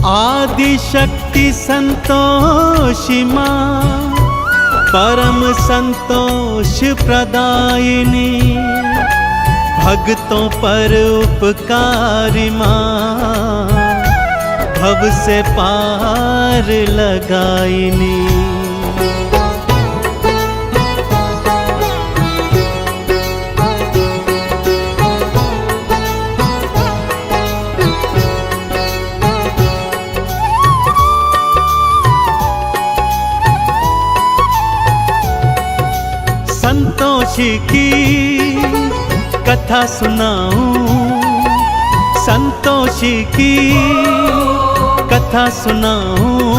आदि शक्ति संतोषी माँ, परम संतोष प्रदायिनी, भक्तों पर उपकारी माँ, भव से पार लगाइनी। संतोषी की कथा सुनाऊं, संतोषी की कथा सुनाऊं,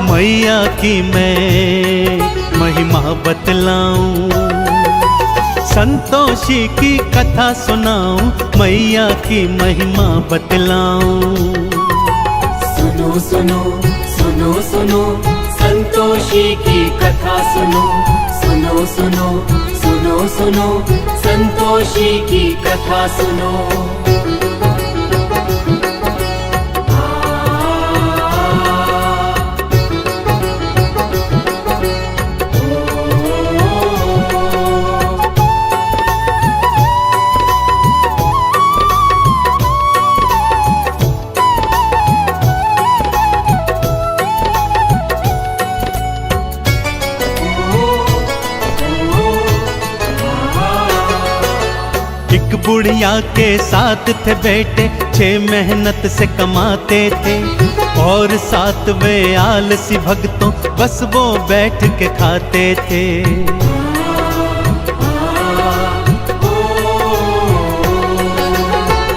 मैया की मैं महिमा बतलाऊं। संतोषी की कथा सुनाऊं, मैया की महिमा बतलाऊं। सुनो सुनो सुनो सुनो संतोषी की कथा सुनो, सुनो सुनो सुनो सुनो संतोषी की कथा सुनो। एक बुढ़िया के साथ थे बेटे, 6 मेहनत से कमाते थे, और 7वें आलसी भक्तों बस वो बैठ के खाते थे।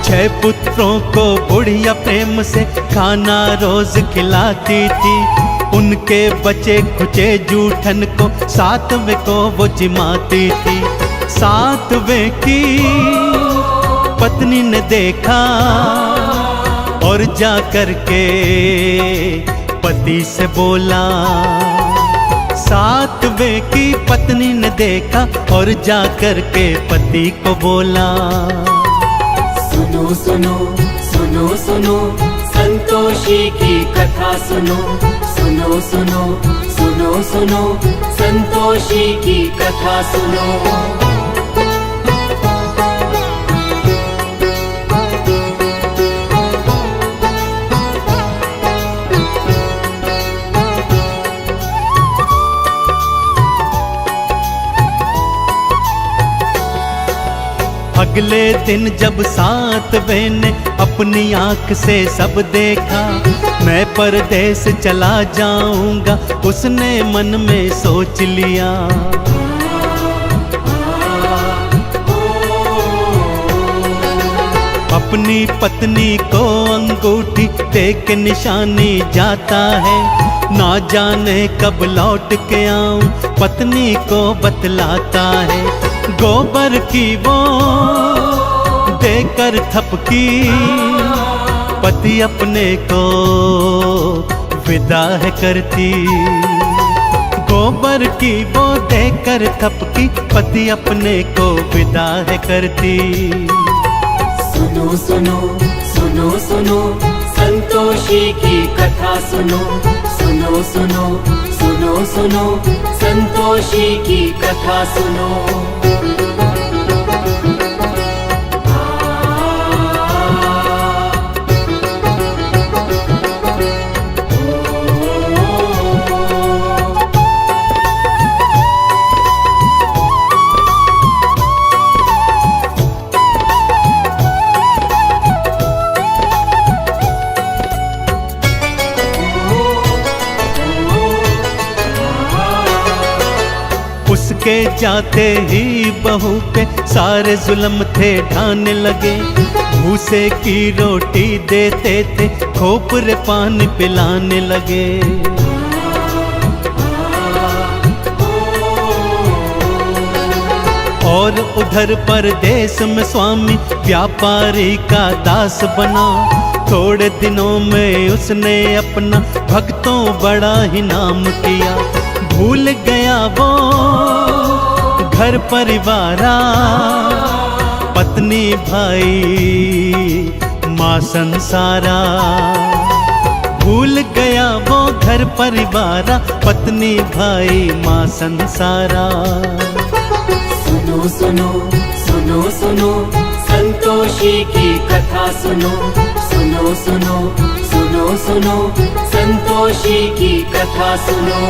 छह पुत्रों को बुढ़िया प्रेम से खाना रोज खिलाती थी, उनके बचे खुचे जूठन को 7वें को वो जिमाती थी। 7वें की पत्नी ने देखा और जा कर के पति से बोला। 7वें की पत्नी ने देखा और जा कर के पति को बोला। सुनो सुनो सुनो सुनो संतोषी की कथा सुनो, सुनो सुनो सुनो सुनो संतोषी की कथा सुनो। अगले दिन जब 7वें ने अपनी आंख से सब देखा, मैं परदेस चला जाऊंगा उसने मन में सोच लिया। अपनी पत्नी को अंगूठी दे के निशानी जाता है, ना जाने कब लौट के आऊं पत्नी को बतलाता है। गोबर की वो देकर थपकी, पति अपने को विदा है करती। गोबर की वो देकर थपकी, पति अपने को विदा है करती। सुनो सुनो सुनो सुनो संतोषी की कथा सुनो, सुनो सुनो सुनो सुनो संतोषी की कथा सुनो। उसके जाते ही बहू पे सारे जुल्म थे ढाने लगे, भूसे की रोटी देते थे, खोपरे पानी पिलाने लगे। और उधर परदेश में स्वामी व्यापारी का दास बना, थोड़े दिनों में उसने अपना भक्तों बड़ा ही नाम किया। भूल गया वो घर परिवारा, पत्नी भाई माँ संसारा। भूल गया वो घर परिवारा, पत्नी भाई माँ संसारा। सुनो सुनो सुनो सुनो संतोषी की कथा सुनो, सुनो सुनो सुनो सुनो संतोषी की कथा सुनो।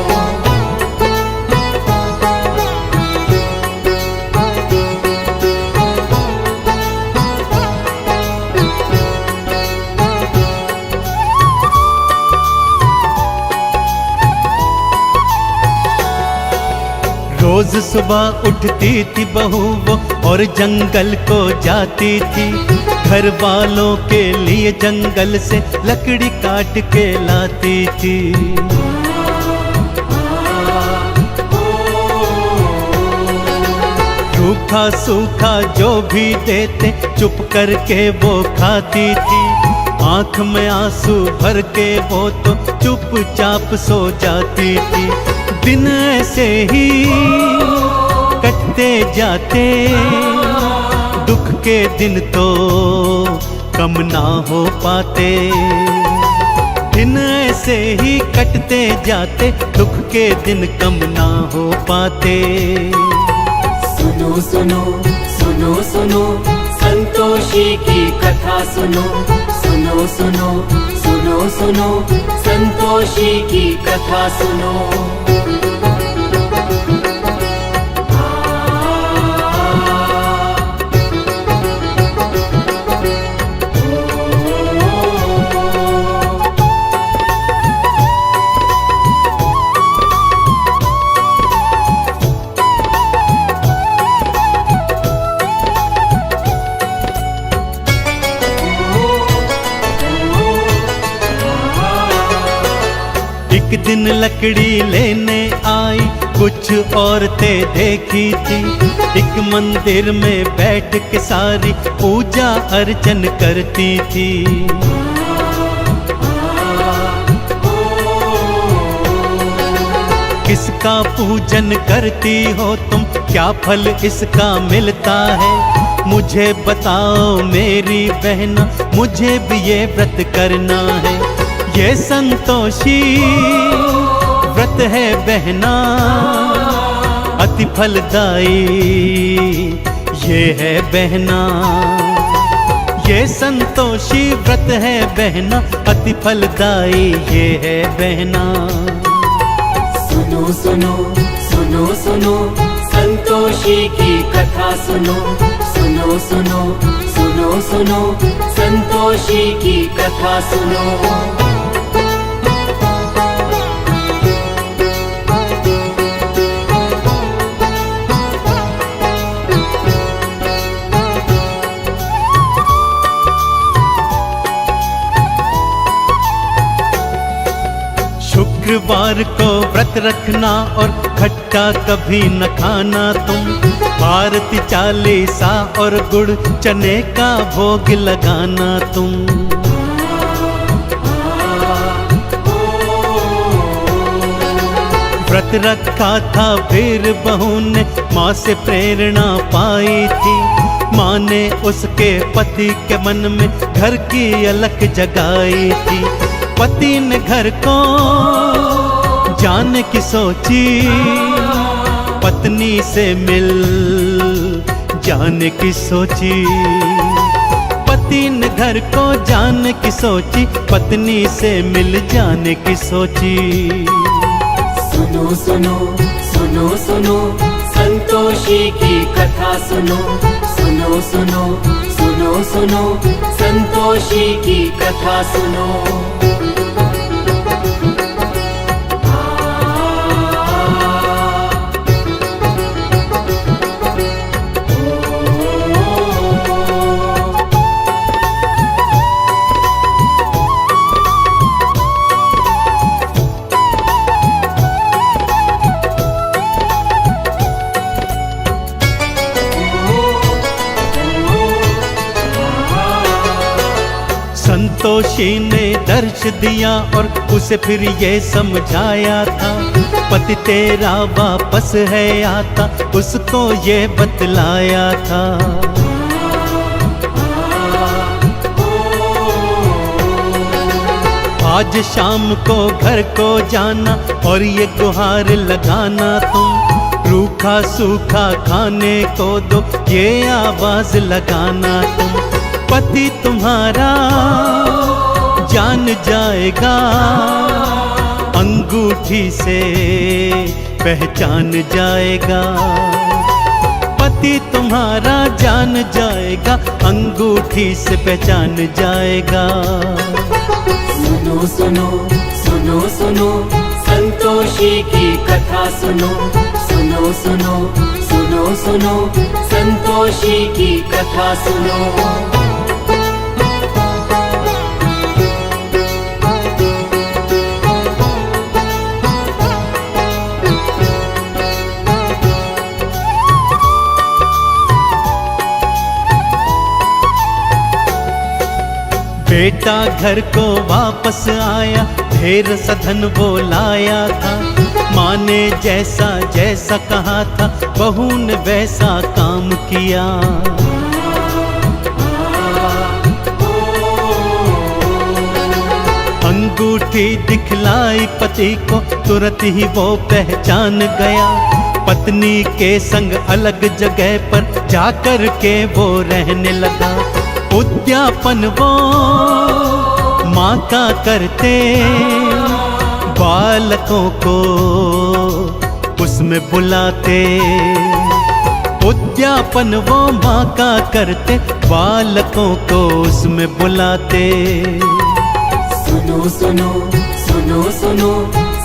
रोज सुबह उठती थी बहू वो और जंगल को जाती थी, घर वालों के लिए जंगल से लकड़ी काट के लाती थी। रूखा सूखा जो भी देते चुप करके वो खाती थी, आंख में आंसू भर के वो तो चुपचाप सो जाती थी। दिन ऐसे ही कटते जाते, दुख के दिन तो कम ना हो पाते। दिन ऐसे ही कटते जाते, दुख के दिन कम ना हो पाते। सुनो सुनो सुनो सुनो संतोषी की कथा सुनो, सुनो सुनो सुनो सुनो संतोषी की कथा सुनो। एक दिन लकड़ी लेने आई कुछ औरतें देखी थी, एक मंदिर में बैठ के सारी पूजा अर्चन करती थी। किसका पूजन करती हो तुम, क्या फल इसका मिलता है? मुझे बताओ मेरी बहना, मुझे भी ये व्रत करना है। ये संतोषी व्रत है बहना, अति फलदायी ये है बहना। ये संतोषी व्रत है बहना, अति फलदायी ये है बहना। सुनो सुनो सुनो सुनो संतोषी की कथा सुनो, सुनो सुनो सुनो सुनो संतोषी की कथा सुनो। शुक्रवार को व्रत रखना और खट्टा कभी न खाना तुम, आरती चालीसा और गुड़ चने का भोग लगाना तुम। व्रत रखा था फिर बहू ने माँ से प्रेरणा पाई थी, माँ ने उसके पति के मन में घर की अलख जगाई थी। पति ने घर को जाने की सोची, पत्नी से मिल जाने की सोची। पति ने घर को जाने की सोची, पत्नी से मिल जाने की सोची। सुनो सुनो सुनो सुनो संतोषी की कथा सुनो, सुनो सुनो सुनो सुनो संतोषी की कथा सुनो। संतोषी ने दर्श दिया और उसे फिर ये समझाया था, पति तेरा वापस है आता, उसको ये बतलाया था। आज शाम को घर को जाना और ये गुहार लगाना तुम, रूखा सूखा खाने को दो ये आवाज लगाना तुम। पति तुम्हारा जान जाएगा, अंगूठी से पहचान जाएगा। पति तुम्हारा जान जाएगा, अंगूठी से पहचान जाएगा। सुनो सुनो सुनो सुनो संतोषी की कथा सुनो, सुनो सुनो सुनो सुनो संतोषी की कथा सुनो। बेटा घर को वापस आया, ढेर सधन वो लाया था। माँ ने जैसा जैसा कहा था, बहू ने वैसा काम किया। अंगूठी दिखलाई पति को, तुरंत ही वो पहचान गया। पत्नी के संग अलग जगह पर जाकर के वो रहने लगा। उद्यापन वो माँ का करते, बालकों को उसमें बुलाते। उद्यापन वो माँ का करते, बालकों को उसमें बुलाते। सुनो सुनो सुनो सुनो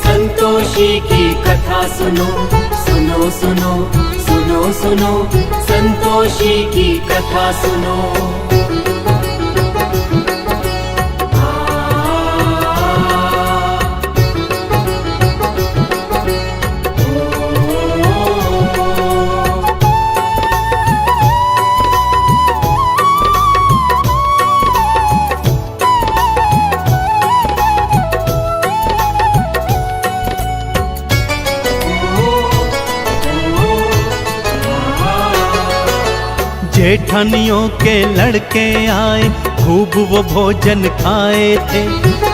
संतोषी की कथा सुनो, सुनो सुनो सुनो सुनो संतोषी की कथा सुनो। जेठानियों के लड़के आए, खूब वो भोजन खाए थे।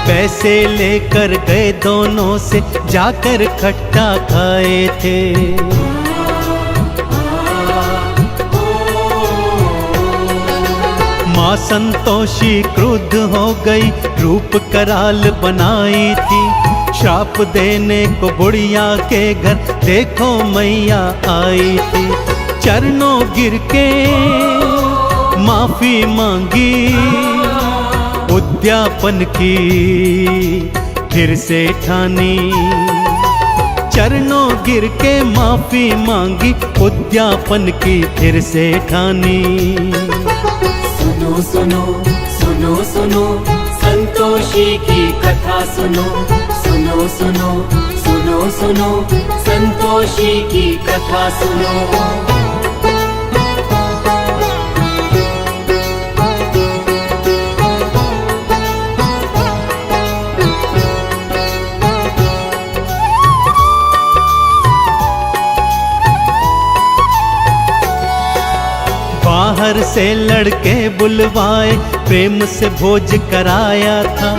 पैसे लेकर गए दोनों से, जाकर खट्टा खाए थे। माँ संतोषी क्रुद्ध हो गई, रूप कराल बनाई थी। श्राप देने को बुढ़िया के घर देखो मैया आई थी। चरणों गिर के माफी मांगी, उद्यापन की फिर से ठानी। चरणों गिर के माफी मांगी, उद्यापन की फिर से ठानी। सुनो सुनो सुनो सुनो संतोषी की कथा सुनो, सुनो सुनो सुनो सुनो संतोषी की कथा सुनो। बाहर से लड़के बुलवाए, प्रेम से भोज कराया था।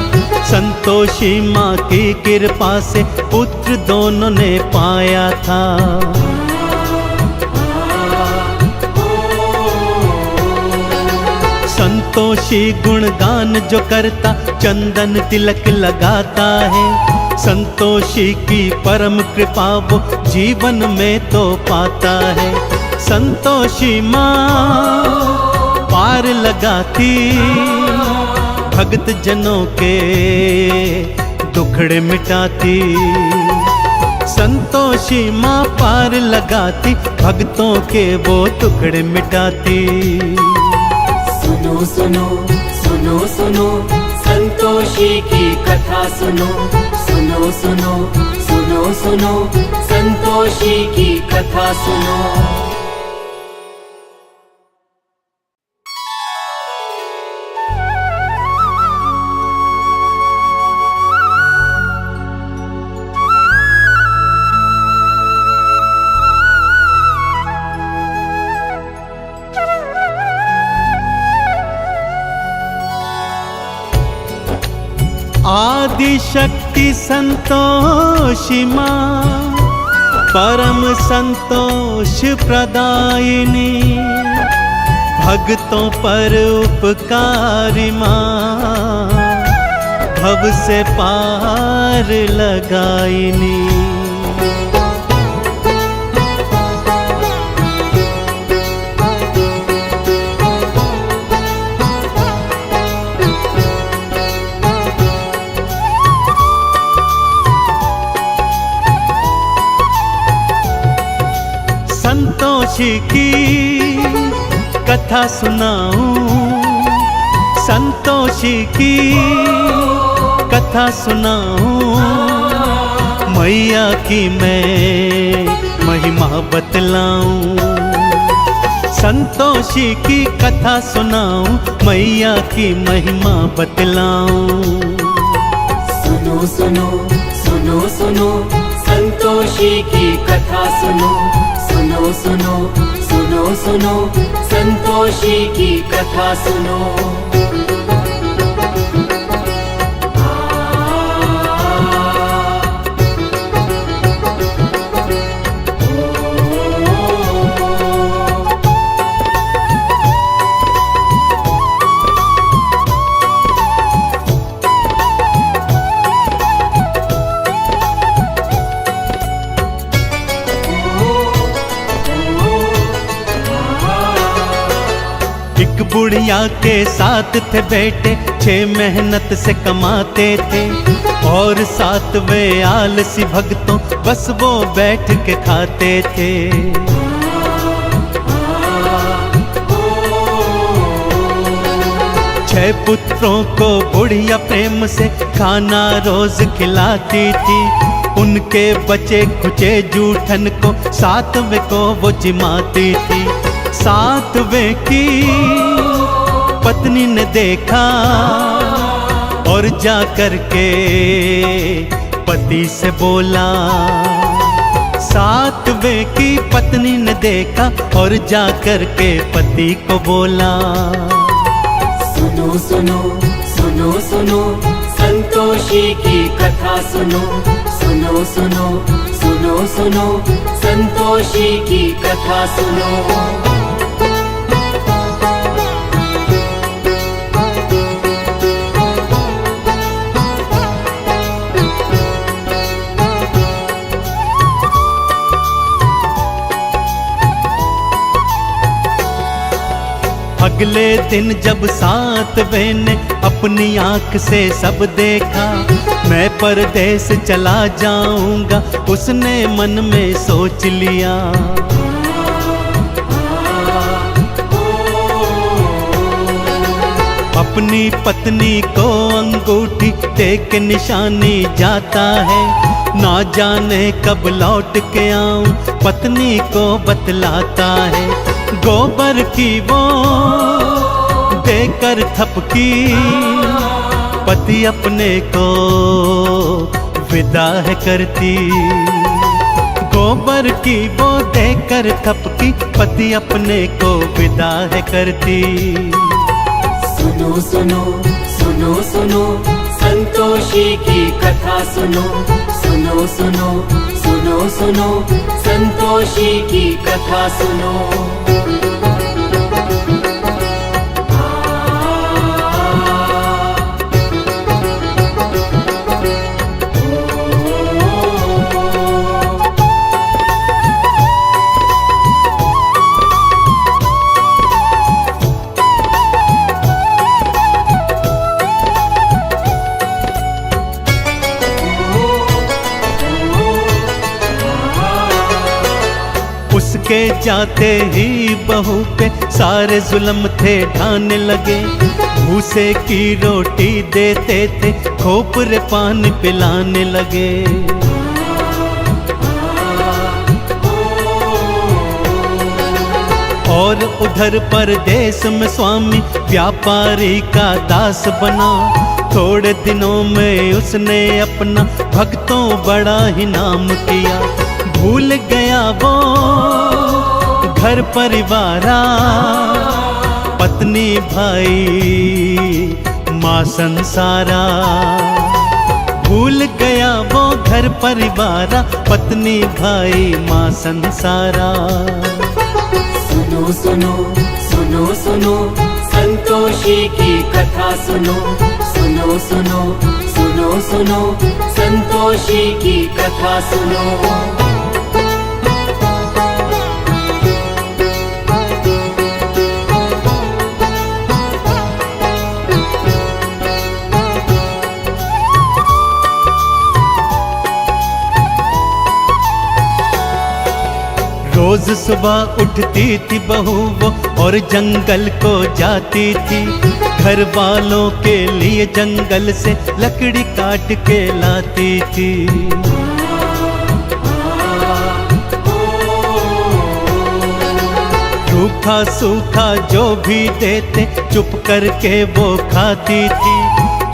संतोषी माँ की कृपा से पुत्र दोनों ने पाया था। संतोषी गुणगान जो करता, चंदन तिलक लगाता है। संतोषी की परम कृपा वो जीवन में तो पाता है। संतोषी माँ पार लगाती, भक्त जनों के दुखड़े मिटाती। संतोषी माँ पार लगाती, भक्तों के वो टुकड़े मिटाती। सुनो सुनो सुनो सुनो संतोषी की कथा सुनो, सुनो सुनो सुनो सुनो संतोषी की कथा सुनो। आदि शक्ति संतोषी माँ, परम संतोष प्रदायिनी, भक्तों पर उपकारी माँ, भव से पार लगाइनी। संतोषी की कथा सुनाऊं, संतोषी की कथा सुनाऊं, मैया की मैं महिमा बतलाऊं। संतोषी की कथा सुनाऊं, मैया की महिमा बतलाऊं। सुनो सुनो सुनो सुनो संतोषी की कथा सुनो, सुनो सुनो सुनो सुनो संतोषी की कथा सुनो। एक बुढ़िया के साथ थे बेटे, 6 मेहनत से कमाते थे, और 7वें आलसी भक्तों बस वो बैठ के खाते थे। छह पुत्रों को बुढ़िया प्रेम से खाना रोज खिलाती थी, उनके बचे खुचे जूठन को 7वें को वो जिमाती थी। 7वें की पत्नी ने देखा और जा कर के पति से बोला। 7वें की पत्नी ने देखा और जा कर के पति को बोला। सुनो सुनो सुनो सुनो संतोषी की कथा सुनो, सुनो सुनो सुनो सुनो संतोषी की कथा सुनो। अगले दिन जब 7वें ने अपनी आंख से सब देखा, मैं परदेस चला जाऊंगा उसने मन में सोच लिया। अपनी पत्नी को अंगूठी दे के निशानी जाता है, ना जाने कब लौट के आऊं पत्नी को बतलाता है। गोबर की वो देकर थपकी, पति अपने को विदा है करती। गोबर की वो देकर थपकी, पति अपने को विदा है करती। सुनो सुनो सुनो सुनो संतोषी की कथा सुनो, सुनो सुनो सुनो सुनो संतोषी की कथा सुनो। उसके जाते ही बहू पे सारे जुल्म थे ढाने लगे। भूसे की रोटी देते थे, खोपरे पानी पिलाने लगे। और उधर परदेश में स्वामी व्यापारी का दास बना। थोड़े दिनों में उसने अपना भक्तों बड़ा ही नाम किया। भूल गया वो घर परिवारा, पत्नी भाई माँ संसारा। भूल गया वो घर परिवारा, पत्नी भाई माँ संसारा। सुनो सुनो सुनो सुनो संतोषी की कथा सुनो, सुनो सुनो सुनो सुनो संतोषी की कथा सुनो। रोज सुबह उठती थी बहू वो और जंगल को जाती थी, घर वालों के लिए जंगल से लकड़ी काट के लाती थी। रूखा सूखा जो भी देते चुप करके वो खाती थी,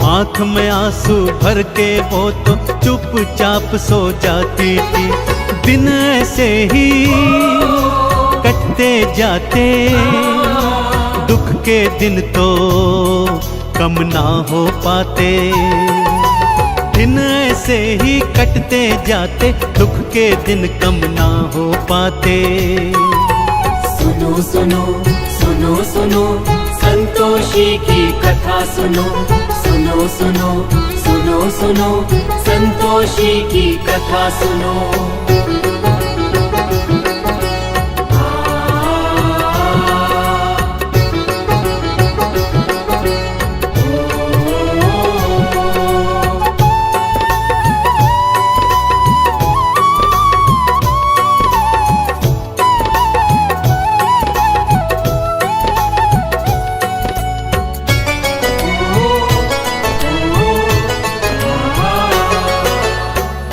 आंख में आंसू भर के वो तो चुपचाप सो जाती थी। दिन ऐसे ही कटते जाते, दुख के दिन तो कम ना हो पाते। दिन ऐसे ही कटते जाते, दुख के दिन कम ना हो पाते। सुनो सुनो सुनो सुनो संतोषी की कथा सुनो, सुनो सुनो सुनो सुनो संतोषी की कथा सुनो।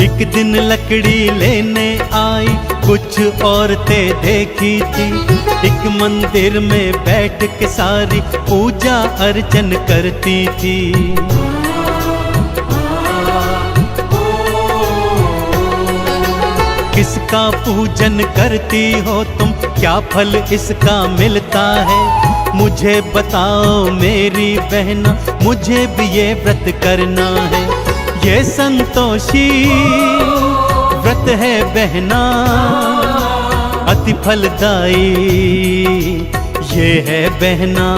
एक दिन लकड़ी लेने आई कुछ औरतें देखी थी, एक मंदिर में बैठ के सारी पूजा अर्चन करती थी। किसका पूजन करती हो तुम, क्या फल इसका मिलता है? मुझे बताओ मेरी बहना, मुझे भी ये व्रत करना है। ये संतोषी व्रत है बहना, अति फलदायी ये है बहना।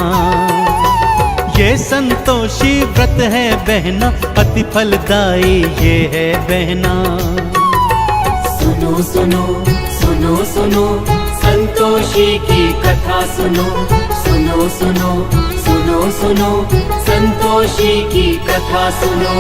ये संतोषी व्रत है बहना, अति फलदायी ये है बहना। सुनो सुनो सुनो सुनो संतोषी की कथा सुनो, सुनो सुनो सुनो सुनो संतोषी की कथा सुनो।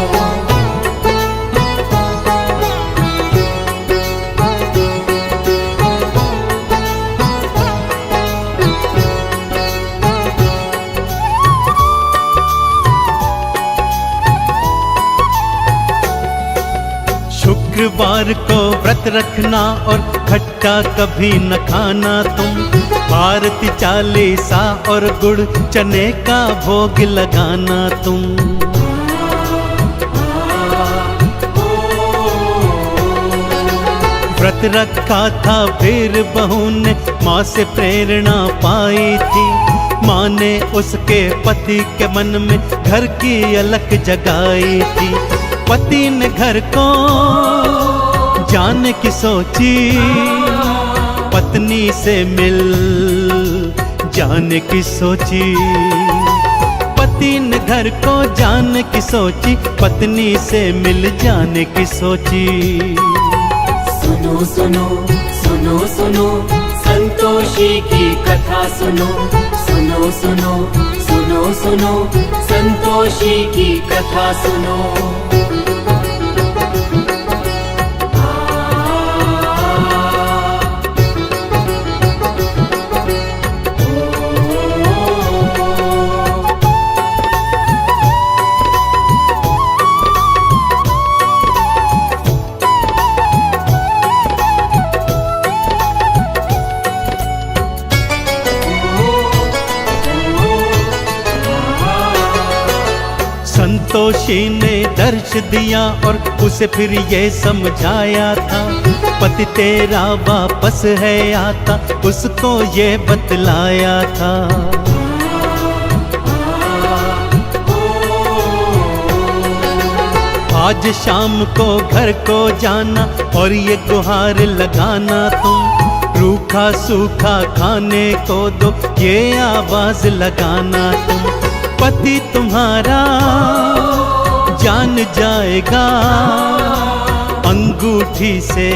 शुक्रवार को व्रत रखना और खट्टा कभी न खाना तुम, आरती चालीसा और गुड़ चने का भोग लगाना तुम। व्रत रखा था फिर बहू ने माँ से प्रेरणा पाई थी, माँ ने उसके पति के मन में घर की अलख जगाई थी। पति ने घर को जाने की सोची, पत्नी से मिल जाने की सोची। पति ने घर को जाने की सोची, पत्नी से मिल जाने की सोची। सुनो सुनो सुनो सुनो संतोषी की कथा सुनो, सुनो सुनो सुनो सुनो संतोषी की कथा सुनो। संतोषी ने दर्श दिया और उसे फिर ये समझाया था, पति तेरा वापस है आता, उसको ये बतलाया था। आज आज शाम को घर को जाना और ये गुहार लगाना तुम, रूखा सूखा खाने को दो ये आवाज लगाना तुम। पति तुम्हारा जान जाएगा, अंगूठी से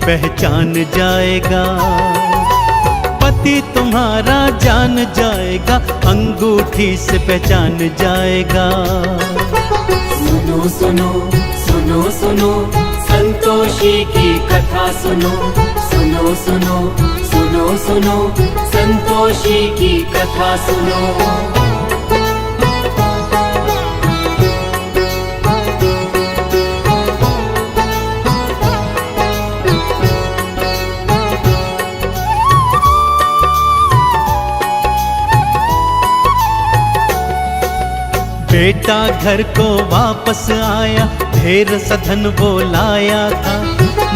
पहचान जाएगा। पति तुम्हारा जान जाएगा, अंगूठी से पहचान जाएगा। सुनो सुनो सुनो सुनो संतोषी की कथा सुनो, सुनो सुनो सुनो सुनो संतोषी की कथा सुनो। बेटा घर को वापस आया, ढेर सधन वो लाया था।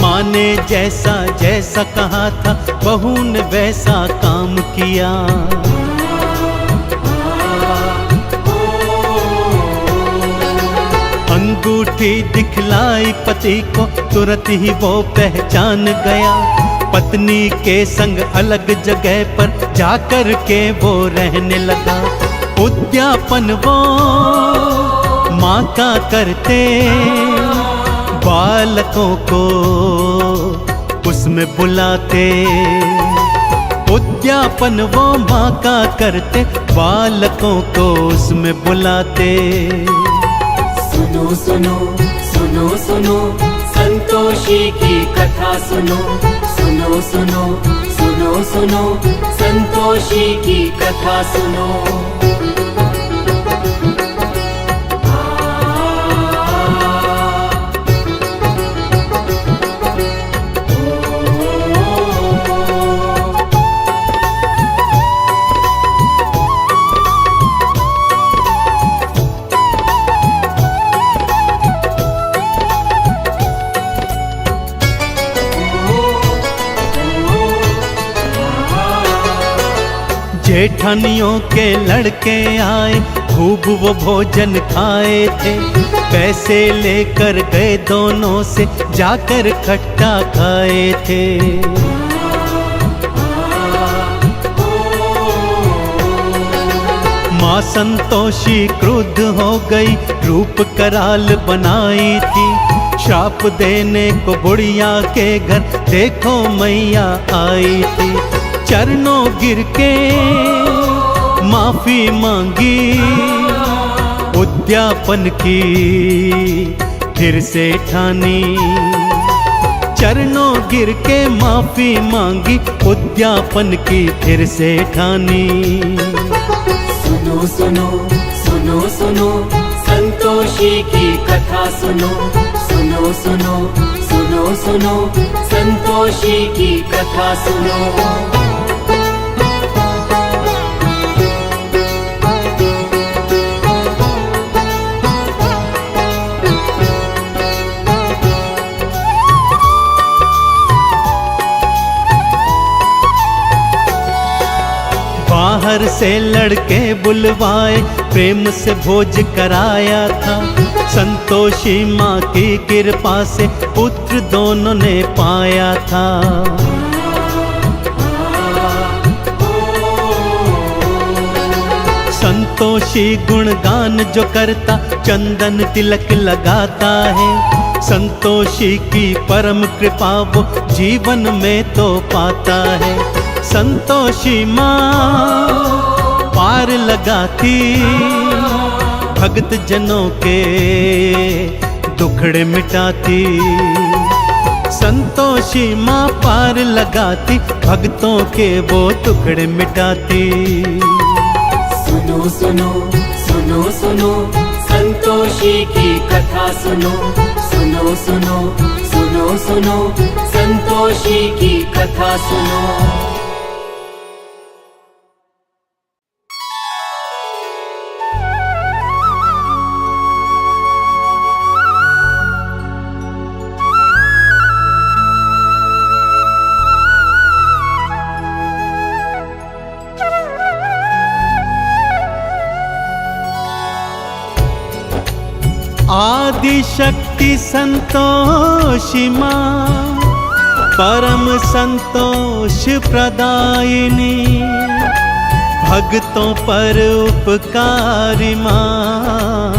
माँ ने जैसा जैसा कहा था, बहू ने वैसा काम किया। अंगूठी दिखलाई पति को, तुरंत ही वो पहचान गया। पत्नी के संग अलग जगह पर जाकर के वो रहने लगा। उद्यापन वो माँ का करते, बालकों को उसमें बुलाते। उद्यापन वो माँ का करते, बालकों को उसमें बुलाते। सुनो सुनो सुनो सुनो संतोषी की कथा सुनो, सुनो सुनो सुनो सुनो संतोषी की कथा सुनो। जेठानियों के लड़के आए, खूब वो भोजन खाए थे। पैसे लेकर गए दोनों से, जाकर खट्टा खाए थे। माँ संतोषी क्रुद्ध हो गई, रूप कराल बनाई थी। श्राप देने को बुढ़िया के घर देखो मैया आई थी। चरणों गिर के माफी मांगी, उद्यापन की फिर से ठानी। चरणों गिर के माफी मांगी, उद्यापन की फिर से ठानी। सुनो सुनो सुनो सुनो संतोषी की कथा सुनो, सुनो सुनो सुनो सुनो संतोषी की कथा सुनो। बाहर से लड़के बुलवाए, प्रेम से भोज कराया था। संतोषी माँ की कृपा से पुत्र दोनों ने पाया था। संतोषी गुणगान जो करता, चंदन तिलक लगाता है। संतोषी की परम कृपा वो जीवन में तो पाता है। संतोषी माँ पार लगाती, भक्त जनों के दुखड़े मिटाती। संतोषी माँ पार लगाती, भक्तों के वो टुकड़े मिटाती। सुनो सुनो सुनो सुनो संतोषी की कथा सुनो, सुनो सुनो सुनो सुनो संतोषी की कथा सुनो। आदि शक्ति संतोषी माँ, परम संतोष प्रदायिनी, भक्तों पर उपकारी माँ,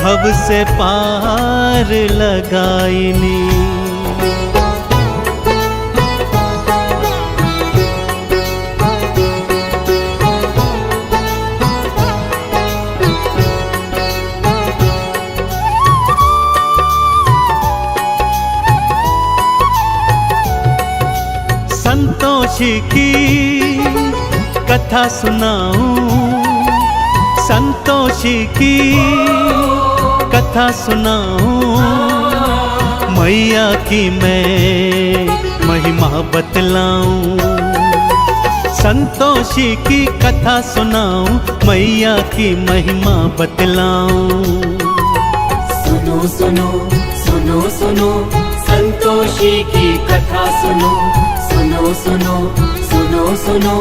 भव से पार लगाइनी। संतोषी की कथा सुनाऊं, संतोषी की कथा सुनाऊं, मैया की मैं महिमा बतलाऊं। संतोषी की कथा सुनाऊं, मैया की महिमा बतलाऊं। सुनो सुनो सुनो सुनो संतोषी की कथा सुनो, सुनो सुनो सुनो सुनो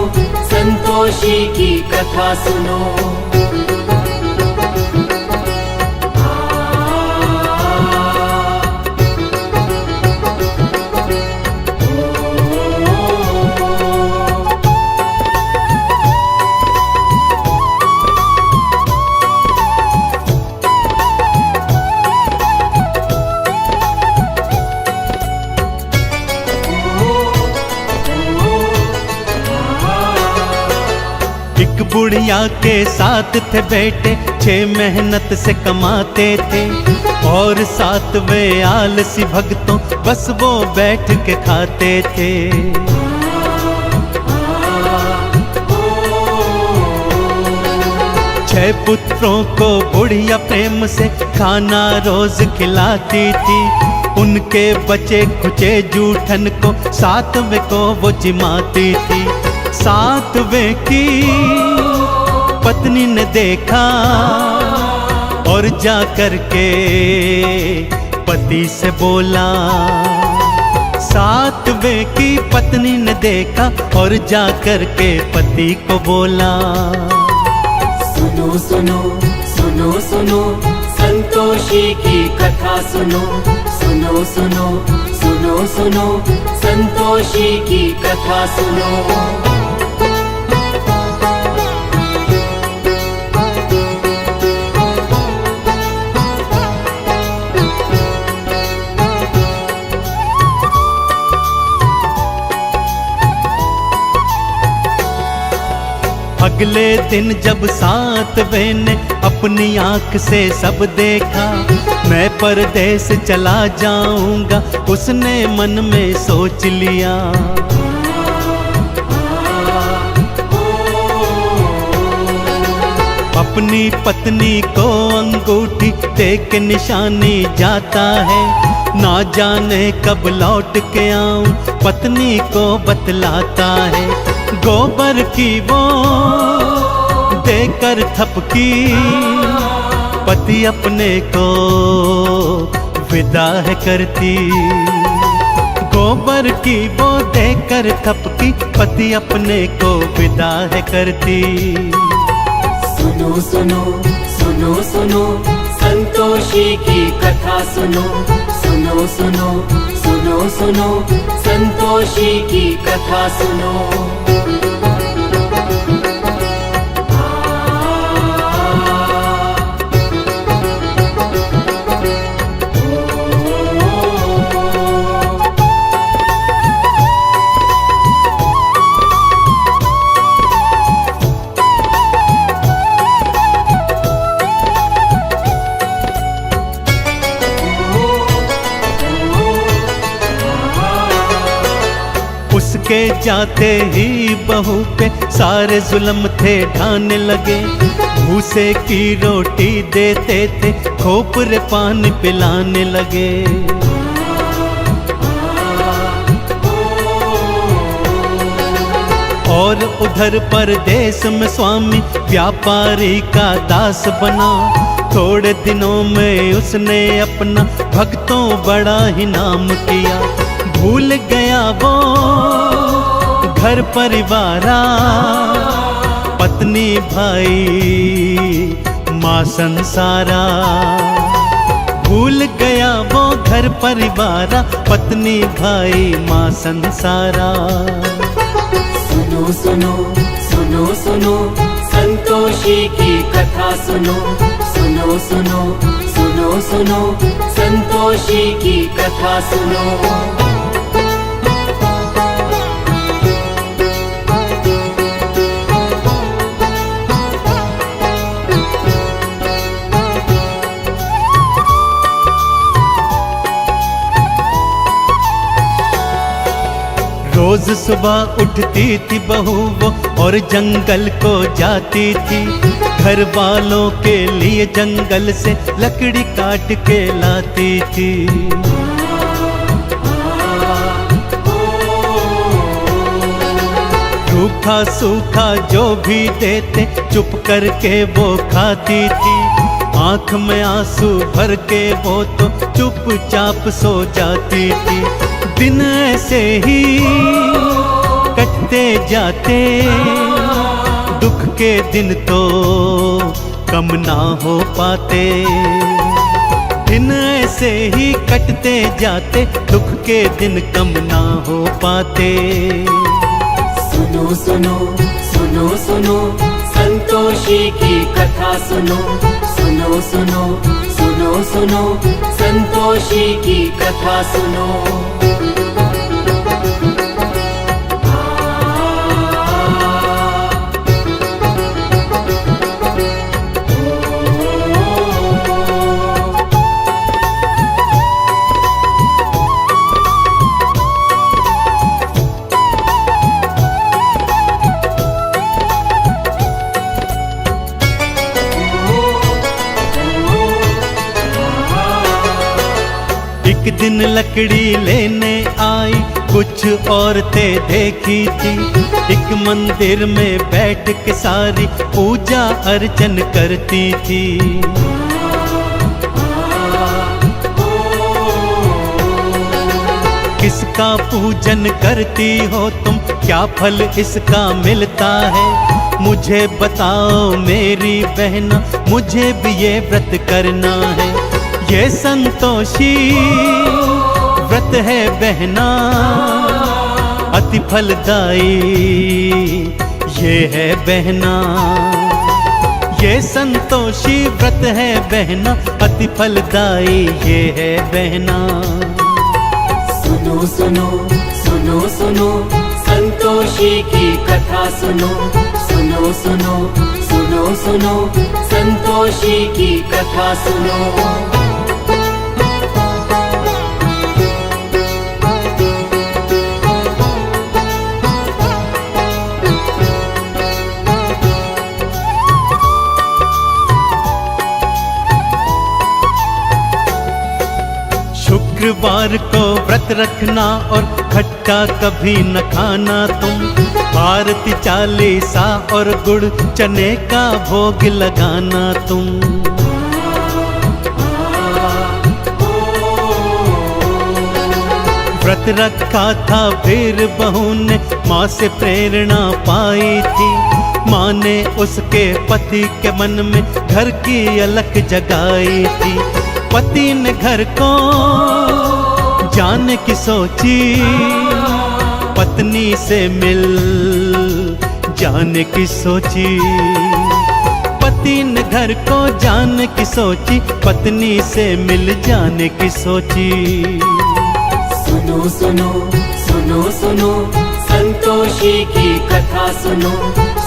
संतोषी की कथा सुनो। एक बुढ़िया के साथ थे बेटे, 6 मेहनत से कमाते थे, और 7वें आलसी भक्तों बस वो बैठ के खाते थे। छह पुत्रों को बुढ़िया प्रेम से खाना रोज खिलाती थी, उनके बचे खुचे जूठन को 7वें को वो जिमाती थी। 7वें की पत्नी ने देखा और जा कर के पति से बोला। 7वें की पत्नी ने देखा और जा कर के पति को बोला। सुनो सुनो सुनो सुनो संतोषी की कथा सुनो, सुनो सुनो सुनो सुनो संतोषी की कथा सुनो। अगले दिन जब 7वें ने अपनी आंख से सब देखा, मैं परदेस चला जाऊंगा उसने मन में सोच लिया। अपनी पत्नी को अंगूठी दे के निशानी जाता है, ना जाने कब लौट के आऊं पत्नी को बतलाता है। गोबर की वो देकर थपकी, पति अपने को विदा है करती। गोबर की वो देकर थपकी, पति अपने को विदा है करती। सुनो सुनो सुनो सुनो संतोषी की कथा सुनो, सुनो सुनो सुनो सुनो संतोषी की कथा सुनो। उसके जाते ही बहू पे सारे जुल्म थे ढाने लगे। भूसे की रोटी देते थे, खोपरे पानी पिलाने लगे। और उधर परदेश में स्वामी व्यापारी का दास बना। थोड़े दिनों में उसने अपना भक्तों बड़ा ही नाम किया। भूल गया वो घर परिवारा, पत्नी भाई माँ संसारा। भूल गया वो घर परिवारा, पत्नी भाई माँ संसारा। सुनो सुनो सुनो सुनो संतोषी की कथा सुनो, सुनो सुनो सुनो सुनो संतोषी की कथा सुनो। रोज सुबह उठती थी बहू वो और जंगल को जाती थी, घर वालों के लिए जंगल से लकड़ी काट के लाती थी। रूखा सूखा जो भी देते चुप करके वो खाती थी, आंख में आंसू भर के वो तो चुपचाप सो जाती थी। दिन ऐसे ही कटते जाते, दुख के दिन तो कम ना हो पाते। दिन ऐसे ही कटते जाते, दुख के दिन कम ना हो पाते। सुनो सुनो सुनो सुनो संतोषी की कथा सुनो, सुनो सुनो सुनो सुनो संतोषी की कथा सुनो। एक दिन लकड़ी लेने आई कुछ औरतें देखी थी, एक मंदिर में बैठ के सारी पूजा अर्चन करती थी। किसका पूजन करती हो तुम, क्या फल इसका मिलता है? मुझे बताओ मेरी बहना, मुझे भी ये व्रत करना है। ये संतोषी व्रत है बहना, अति फलदायी ये है बहना। ये संतोषी व्रत है बहना, अति फलदायी ये है बहना। सुनो सुनो सुनो सुनो संतोषी की कथा सुनो, सुनो सुनो सुनो सुनो संतोषी की कथा सुनो। शुक्रवार को व्रत रखना और खट्टा कभी न खाना तुम, आरती चालीसा और गुड़ चने का भोग लगाना तुम। व्रत रखा था फिर बहू ने माँ से प्रेरणा पाई थी, माँ ने उसके पति के मन में घर की अलख जगाई थी। पति ने घर को जाने की सोची, पत्नी से मिल जाने की सोची। पति ने घर को जाने की सोची, पत्नी से मिल जाने की सोची। सुनो सुनो सुनो सुनो संतोषी की कथा सुनो,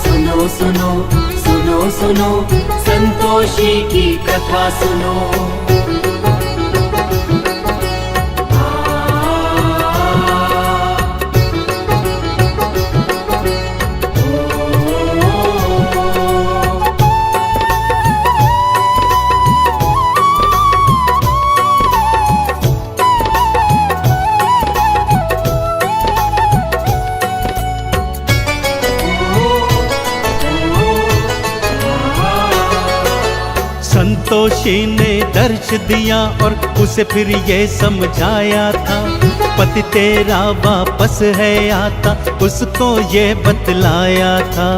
सुनो सुनो सुनो सुनो संतोषी की कथा सुनो। संतोषी ने दर्श दिया और उसे फिर ये समझाया था, पति तेरा वापस है आता, उसको ये बतलाया था।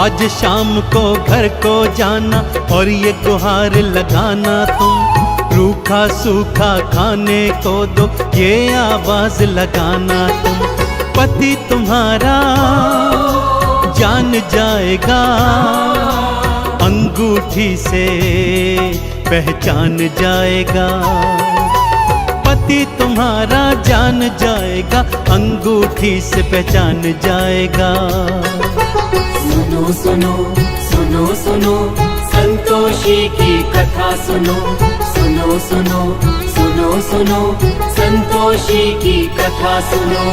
आज शाम को घर को जाना और ये गुहार लगाना तुम, रूखा सूखा खाने को दो ये आवाज लगाना तुम। पति तुम्हारा जान जाएगा, अंगूठी से पहचान जाएगा। पति तुम्हारा जान जाएगा, अंगूठी से पहचान जाएगा। सुनो सुनो सुनो सुनो संतोषी की कथा सुनो, सुनो सुनो सुनो सुनो संतोषी की कथा सुनो।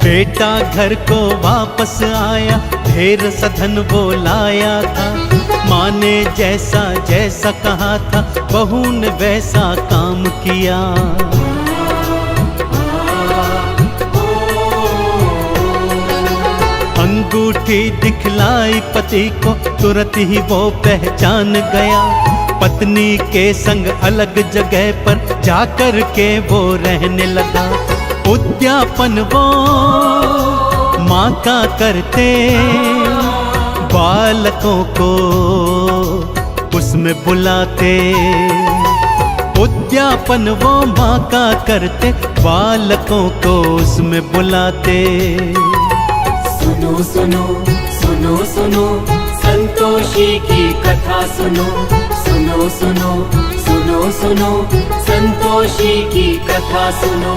बेटा घर को वापस आया, ढेर सधन वो लाया था। माँ ने जैसा जैसा कहा था, बहू ने वैसा काम किया। अंगूठी दिखलाई पति को, तुरंत ही वो पहचान गया। पत्नी के संग अलग जगह पर जाकर के वो रहने लगा। उद्यापन वो माँ का करते, बालकों को उसमें बुलाते। उद्यापन वो माँ का करते, बालकों को उसमें बुलाते। सुनो सुनो सुनो सुनो संतोषी की कथा सुनो, सुनो सुनो सुनो सुनो संतोषी की कथा सुनो।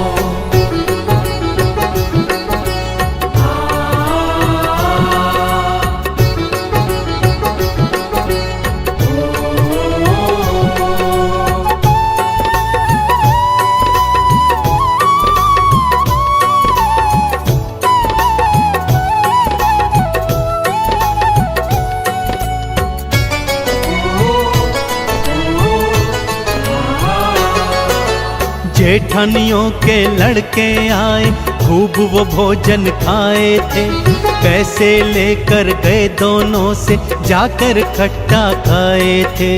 जेठानियों के लड़के आए, खूब वो भोजन खाए थे। पैसे लेकर गए दोनों से, जाकर खट्टा खाए थे।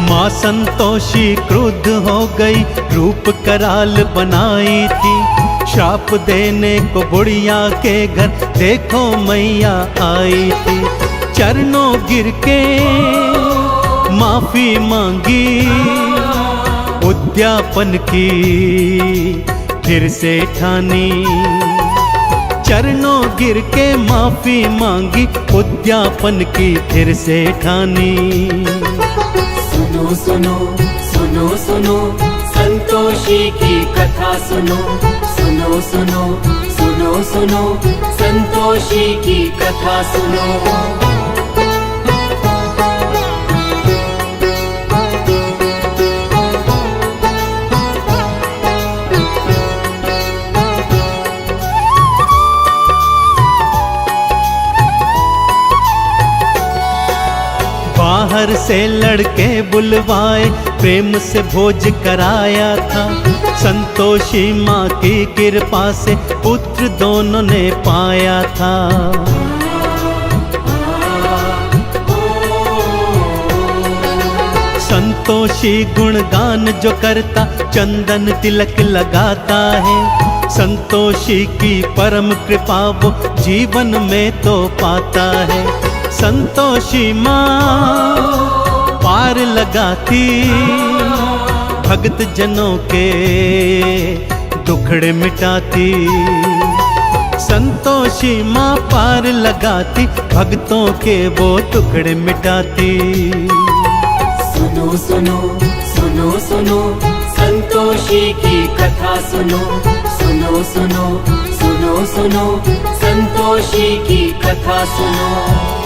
माँ संतोषी क्रुद्ध हो गई, रूप कराल बनाई थी। श्राप देने को बुढ़िया के घर देखो मैया आई थी। चरणों गिर के माफी मांगी, उद्यापन की फिर से ठानी। चरणों गिर के माफी मांगी, उद्यापन की फिर से ठानी। सुनो सुनो सुनो सुनो संतोषी की कथा सुनो, सुनो सुनो सुनो सुनो संतोषी की कथा सुनो। बाहर से लड़के बुलवाए, प्रेम से भोज कराया था। संतोषी माँ की कृपा से पुत्र दोनों ने पाया था। संतोषी गुणगान जो करता, चंदन तिलक लगाता है। संतोषी की परम कृपा वो जीवन में तो पाता है। संतोषी माँ पार लगाती, भक्त जनों के दुखड़े मिटाती। संतोषी माँ पार लगाती, भक्तों के वो टुकड़े मिटाती। सुनो सुनो सुनो सुनो संतोषी की कथा सुनो, सुनो सुनो सुनो सुनो संतोषी की कथा सुनो।